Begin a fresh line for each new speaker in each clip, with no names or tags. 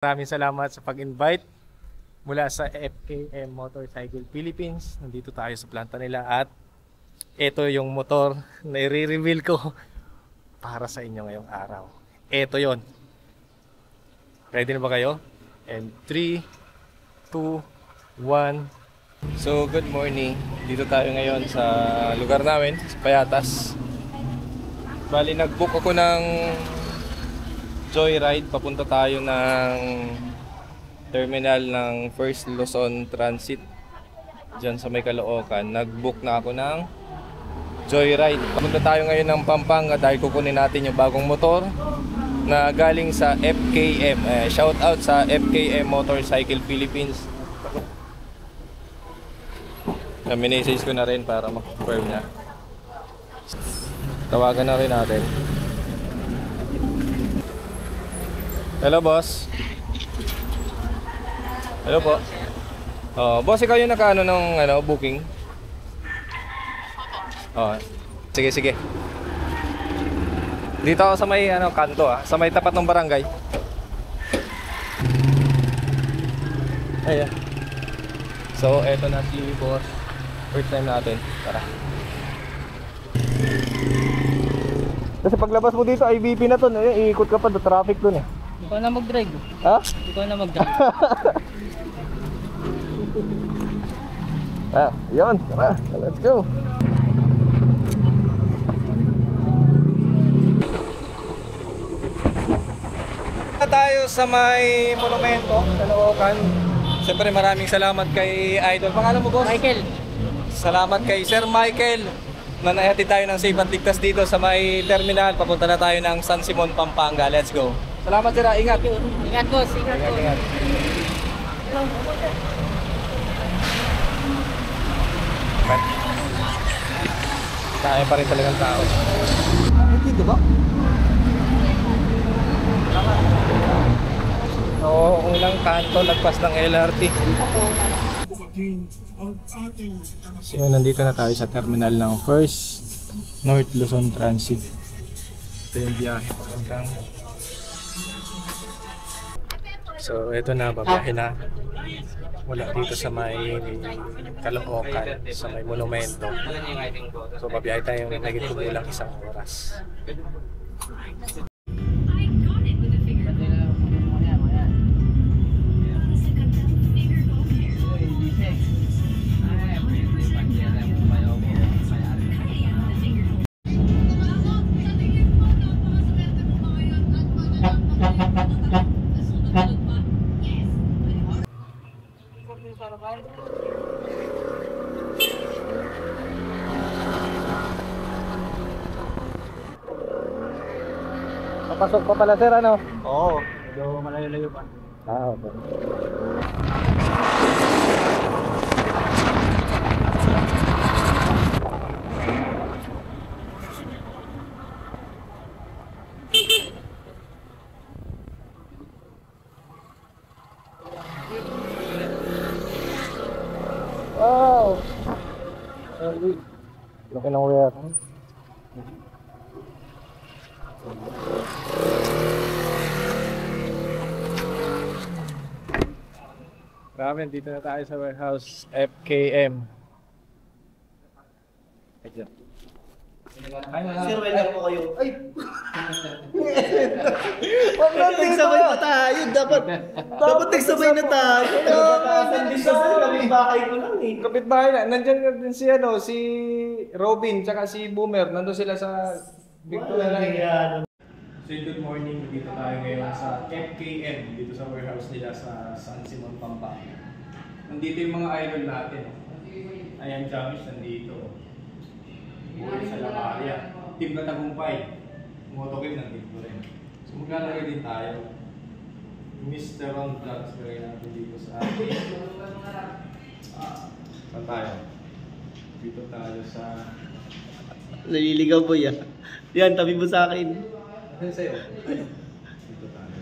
Maraming salamat sa pag-invite mula sa FKM Motorcycle Philippines. Nandito tayo sa planta nila at ito yung motor na i-reveal ko para sa inyo ngayong araw. Ito yon. Ready na ba kayo? And 3, 2, 1. So good morning. Dito tayo ngayon sa lugar namin, sa Payatas. Bali nag-book ako ng joyride. Papunta tayo ng terminal ng First Luzon Transit dyan sa may Caloocan. Nag-book na ako ng joyride. Papunta tayo ngayon ng Pampanga dahil kukunin natin yung bagong motor na galing sa FKM. Shout out sa FKM Motorcycle Philippines. Minessage ko na rin para mag-confirm niya. Tawagan na rin natin. Hello boss. Hello po. Boss, ikaw yung nakaano ng booking? Sige. Dito ako sa may kanto sa may tapat ng barangay. Ayan. So, eto na si boss. First time natin. Tara. Kasi paglabas mo dito, IBP na to, iikot ka pa do traffic dun
Ikaw na mag-drive.
Ha?
Ikaw na mag-drive.
Yun. Tara, let's go. Tayo sa may monumento sa Caloocan. Siyempre maraming salamat kay Idol. Pangalan mo boss?
Michael.
Salamat kay Sir Michael na nahatid tayo ng safe at ligtas dito sa may terminal. Papunta na tayo ng San Simon, Pampanga. Let's go. Salamat sir, ingat.
Ingat boss, ingat.
Kaya pa rin talagang tao. Dito ba? Oo, unang kanto, lagpas ng LRT. So nandito na tayo sa terminal ng First North Luzon Transit. Ito yung biyahe papuntang. So ito na, babiyahe na mula dito sa may Caloocan, sa may monumento. So babiyahe tayo ng naging kulang 1 oras. Papasok pa pala sir, ano?
Oo, medyo malayo-layo pa.
Okay. Wow! Laki ng wear. Grabe, dito na tayo sa warehouse FKM. Ayan.
Sir, welcome po kayo. Ay!
Huwag na
Nagsabay pa tayo. Dapat nagsabay na tayo. Kapit-bahay ko lang
Kapit-bahay na. Nandyan din si Robin, tsaka si Boomer. Nandun sila sa Victoria. So good morning. Dito tayo ngayon sa FKM. Dito sa warehouse nila sa San Simon, Pampanga. Nandito yung mga idol natin. Ayan, Jamis nandito. Buhay sa Lamaria. Team na Tagumpay. Motokim nandito rin. So maglalagay din tayo. Mr. Ron Vlogs gawin natin dito sa atin. Saan tayo? Dito tayo sa...
Naliligaw po yan. Yan, tabi mo sa akin.
Ano sa'yo? Dito tayo.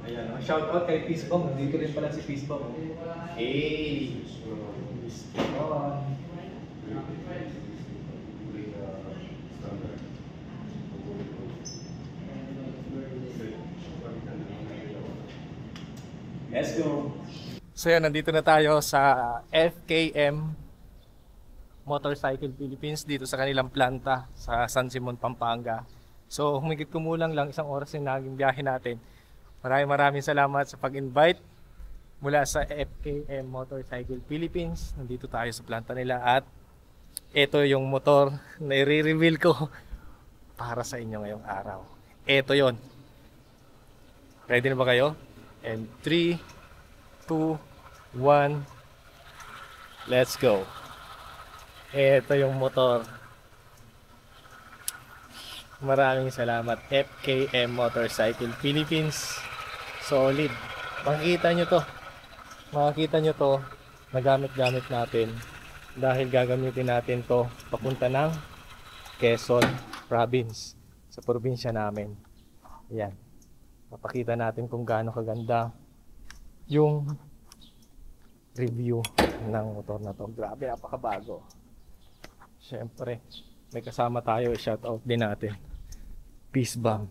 Ayan, shoutout kay Peacebomb. Nandito rin pala si Peacebomb. Hey! Mr. Ron.
Let's go.
So yan, nandito na tayo sa FKM Motorcycle Philippines dito sa kanilang planta sa San Simon, Pampanga. So humigit kumulang lang 1 oras yung naging biyahe natin. Maraming salamat sa pag-invite mula sa FKM Motorcycle Philippines. Nandito tayo sa planta nila at ito yung motor na i-reveal ko para sa inyo ngayong araw. Ito yon. Ready na ba kayo? And 3, 2, 1, let's go. Ito yung motor. Maraming salamat FKM Motorcycle Philippines. Solid. Makikita nyo to nagamit natin dahil gagamitin natin to papunta ng Quezon Province, sa probinsya namin. Ayan, papakita natin kung gaano kaganda yung review ng motor na to. Grabe, napakabago. Siyempre may kasama tayo, shoutout din natin, Peace Bomb.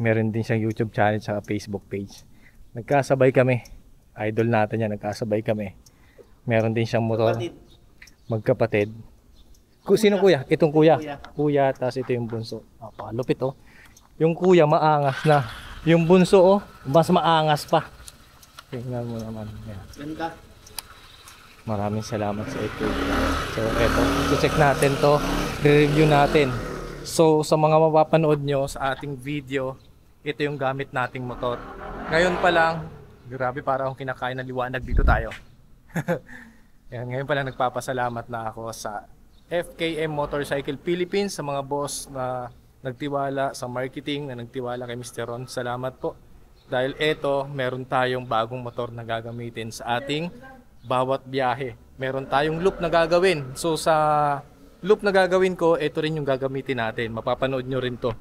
Meron din siyang YouTube channel sa Facebook page. Nagkasabay kami, idol natin yan, nagkasabay kami. Meron din siyang motor, magkapatid. Sino kuya? Itong kuya. Kuya, tapos ito yung bunso. Napalupit oh. Yung kuya maangas na. Yung bunso oh, mas maangas pa. Tingnan mo naman. Yan.
Ganda.
Maraming salamat sa ito. So eto, i-check natin to, i-review natin. So sa mga mapapanood nyo sa ating video, ito yung gamit nating motor. Ngayon pa lang, grabe, para akong kinakain ng liwanag dito tayo. Yan, ngayon pa lang nagpapasalamat na ako sa FKM Motorcycle Philippines, sa mga boss na nagtiwala sa marketing, na nagtiwala kay Mr. Ron. Salamat po. Dahil eto, meron tayong bagong motor na gagamitin sa ating bawat biyahe. Meron tayong loop na gagawin. So sa loop na gagawin ko, ito rin yung gagamitin natin. Mapapanood nyo rin to.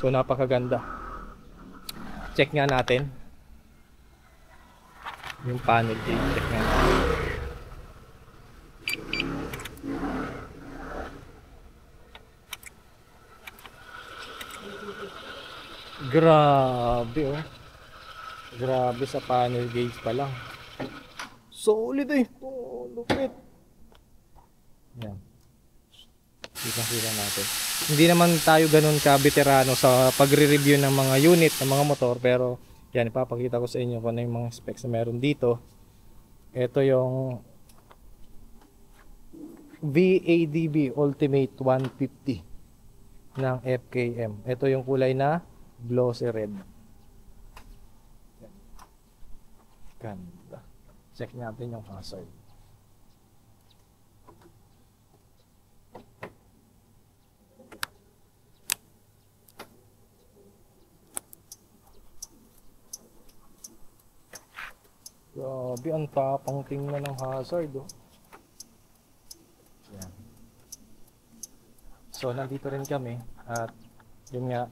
So napakaganda. Check nga natin yung panel din. Check nga natin. Grabe oh. Grabe sa panel gauge pa lang. Solid eh. Oh, lupit. Yan. Kita natin. Hindi naman tayo ganun ka-veterano sa pagre-review ng mga unit ng mga motor, pero yan, ipapakita ko sa inyo kung ano yung mga specs na meron dito. Ito yung VADB Ultimate 150 ng FKM. Ito yung kulay na glossy red. Ganda. Check natin yung hazard. Grabe, ang tapang tingnan ng hazard oh. Yan. So nandito rin kami at yun nga,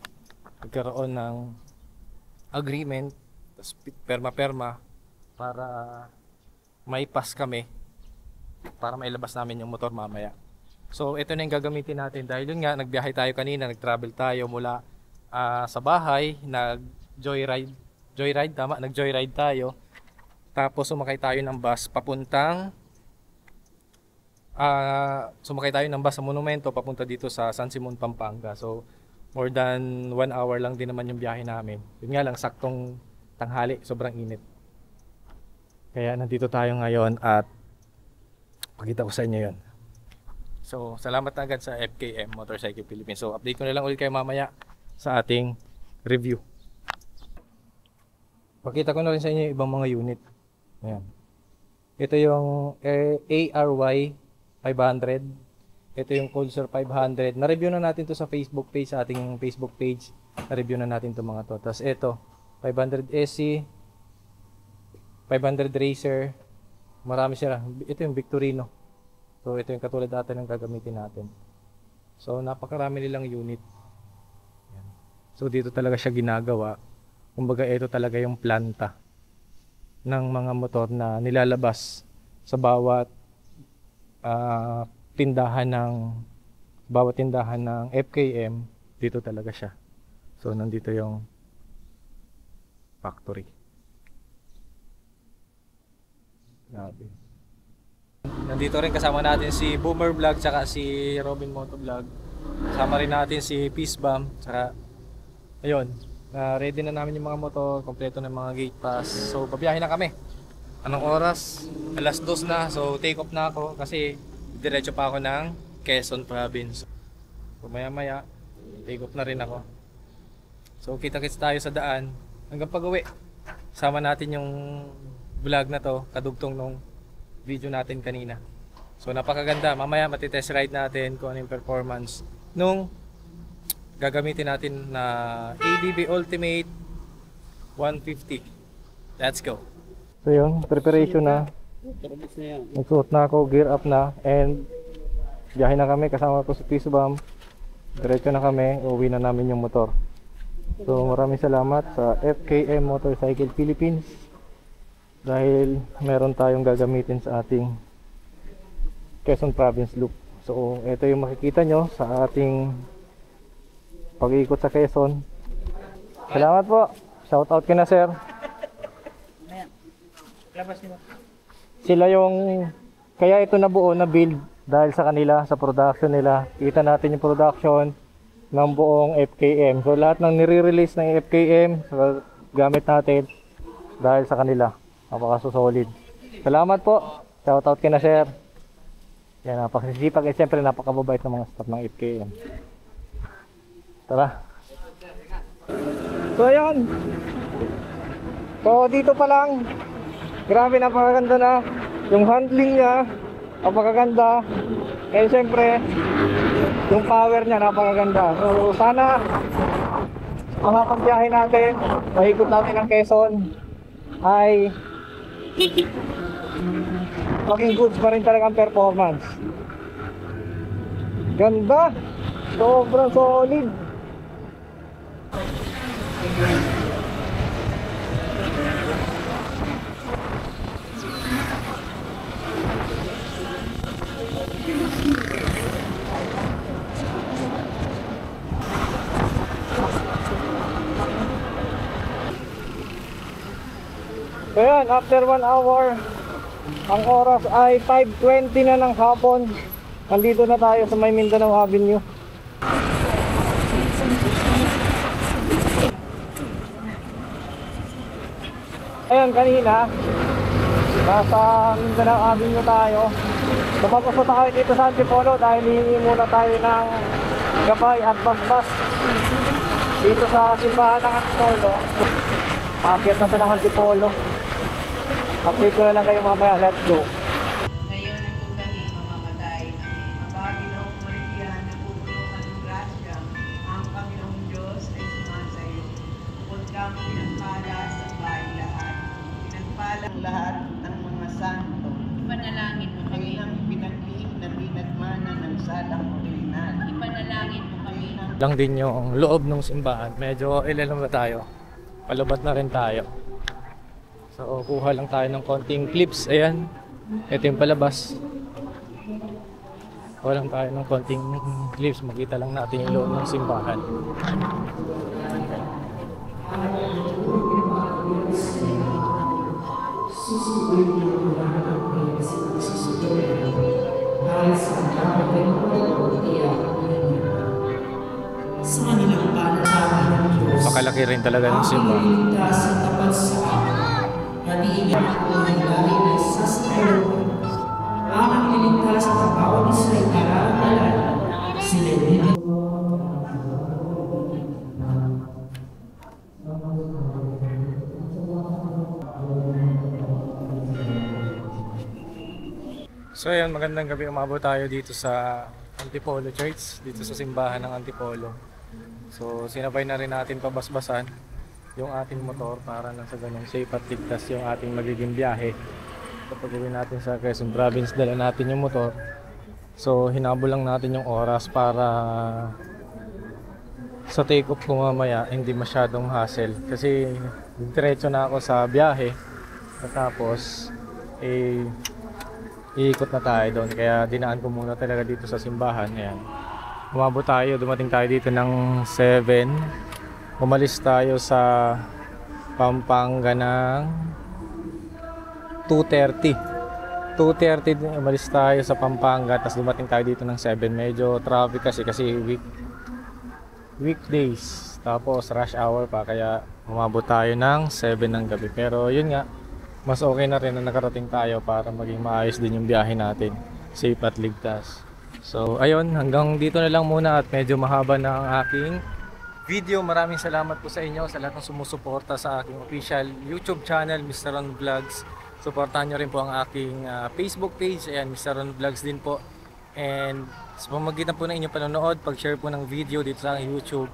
nagkaroon ng agreement, tapos perma para may pass kami para mailabas namin yung motor mamaya. So ito na yung gagamitin natin dahil yun nga, nagbiyahe tayo kanina, nag-travel tayo mula sa bahay, nag-joyride tayo. Tapos sumakay tayo ng bus papuntang sa monumento papunta dito sa San Simon, Pampanga. So more than 1 hour lang din naman yung biyahe namin. Yun nga lang, saktong tanghali, sobrang init. Kaya nandito tayo ngayon at pakita ko sa inyo yun. So salamat na agad sa FKM Motorcycle Philippines. So update ko na lang ulit kayo mamaya sa ating review. Pakita ko na rin sa inyo yung ibang mga unit. Ayan. Ito yung ARY 500. Ito yung Pulsar 500. Na-review na natin to sa Facebook page, sa ating Facebook page. Na-review na natin to mga to. Tapos ito, 500 SC, 500 Racer. Marami sila. Ito yung Victorino. So ito yung katulad natin ng gagamitin natin. So napakarami nilang unit. Ayan. So dito talaga siya ginagawa. Kumbaga ito talaga yung planta ng mga motor na nilalabas sa bawat tindahan ng FKM. Dito talaga siya. So nandito yung factory. Nandito rin kasama natin si Boomer Vlog tsaka si Robin Moto Vlog. Kasama rin natin si Peace Bomb tsaka ayun, ready na namin yung mga motor, kompleto ng mga gate pass. So pabiyahe na kami. Anong oras? Alas 2 na. So take off na ako kasi diretso pa ako ng Quezon Province. So maya maya take off na rin ako. So kita-kits tayo sa daan hanggang pag-uwi. Sama natin yung vlog na to, kadugtong nung video natin kanina. So napakaganda. Mamaya matitest ride natin kung ano yung performance nung gagamitin natin na ADB Ultimate 150. Let's go. So yun, preparation na. Nagsuot na ako, gear up na, and biyahe na kami. Kasama ko si Peace Bomb. Diretso na kami, uwi na namin yung motor. So maraming salamat sa FKM Motorcycle Philippines dahil meron tayong gagamitin sa ating Quezon Province Loop. So ito yung makikita nyo sa ating pag-iikot sa Quezon. Salamat po. Shout out kina sir. Sila yung kaya ito nabuo na build dahil sa kanila, sa production nila. Kita natin yung production ng buong FKM. So lahat ng nire-release ng FKM gamit natin dahil sa kanila. Napaka-solid. Salamat po. Shoutout kina sir. Yan, napakasisipag at siyempre napakababait ng mga staff ng FKM. Tara. So ayan. So dito pa lang. Grabe, napakaganda na. Yung handling niya, napakaganda. And siyempre, yung power niya, napakaganda. So sana mga pagbiyahe natin, mahikot natin ang Quezon ay maging goods pa rin talagang performance. Ganda, sobrang solid. So yan, after 1 hour, ang oras ay 5:20 na ng hapon. Nandito na tayo sa may Mindanao Avenue. Ayan, kanina nasa Mindanao Avenue tayo. Lumabas na tayo dito sa Antipolo dahil hihingi muna tayo ng gabay at basbas dito sa simbahan ng Antipolo. Paakyat na sa ng Antipolo. Update ko na lang kayo mamaya. Let's go.
Ngayon ang tutahin mamamatay. Mabagi na umarihan na puto ng grasya. Ang Panginoong Diyos ay sumasayo. Bukod kang pinagpala sa bahay lahat. Pinagpala ang lahat ng mga santo.
Ipanalangin mo kami.
Ang pinagling na pinagmana ng salang original.
Ipanalangin mo kami.
Lang din yung loob ng simbahan. Medyo ilan ba tayo? Palubat na rin tayo. So kuha lang tayo ng konting clips. Ayan. Ito yung palabas. Kuha lang tayo ng konting clips. Makita lang natin yung loob ng simbahan.
Sa kanilang panatabi ng Diyos,
Pakalaki rin talaga ng simbahan.
ligtas at tapat sa akin. Natiibig ako ng lahi na isa sa kalooban. Ang niligtas at ang bawat isa ay nararamdaman. Sila din.
So ayan, magandang gabi. Umabot tayo dito sa Antipolo Church, dito sa simbahan ng Antipolo. So sinabay na rin natin pabasbasan yung ating motor para nang sa ganung safe at ligtas yung ating magiging biyahe. Kapag uwi natin sa Quezon Province, dala natin yung motor. So hinabol lang natin yung oras para sa take off ko mamaya hindi masyadong hassle. Kasi diretso na ako sa biyahe at tapos iikot na tayo doon, kaya dinaan ko muna talaga dito sa simbahan. Ayan. Umabot tayo, dumating tayo dito ng 7. Umalis tayo sa Pampanga ng 2:30. 2:30 umalis tayo sa Pampanga, tapos dumating tayo dito ng 7. Medyo traffic kasi weekdays. Tapos rush hour pa, kaya umabot tayo ng 7 ng gabi. Pero yun nga, mas okay na rin na nakarating tayo para maging maayos din yung biyahe natin. Safe at ligtas. So ayun, hanggang dito na lang muna at medyo mahaba na ang aking video. Maraming salamat po sa inyo, sa lahat ng sumusuporta sa aking official YouTube channel, Mr. Ron Vlogs. Suportahan nyo rin po ang aking Facebook page, ayan, Mr. Ron Vlogs din po. And sa pamamagitan po ng inyong panonood, pag-share po ng video dito sa YouTube,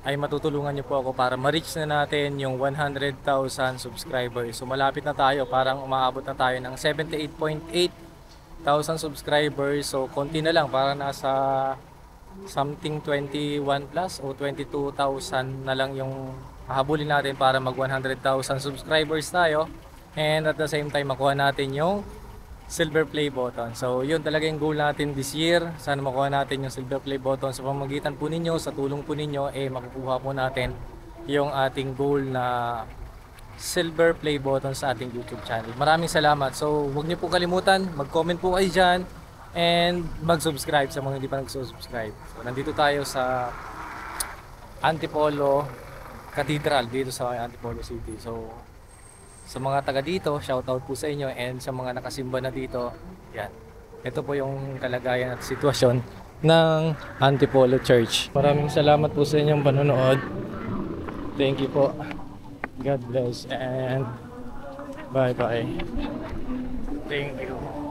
ay matutulungan nyo po ako para ma-reach na natin yung 100,000 subscribers. So malapit na tayo, parang umaabot na tayo ng 78,800 subscribers. So konti na lang, para nasa something 21 plus o 22,000 na lang yung hahabulin natin para mag 100,000 subscribers tayo, and at the same time makuha natin yung silver play button. So yun talaga yung goal natin this year. Sana makuha natin yung silver play button. Sa pamamagitan po ninyo, sa tulong po ninyo, makukuha po natin yung ating goal na silver play button sa ating YouTube channel. Maraming salamat. So huwag niyo po kalimutan, mag-comment po kayo dyan and mag-subscribe sa mga hindi pa nag-subscribe. So nandito tayo sa Antipolo Cathedral, dito sa Antipolo City. So sa mga taga dito, shoutout po sa inyo, and sa mga nakasimba na dito, yan. Ito po yung kalagayan at sitwasyon ng Antipolo Church. Maraming salamat po sa inyong panonood. Thank you po. God bless and bye bye. Thank you.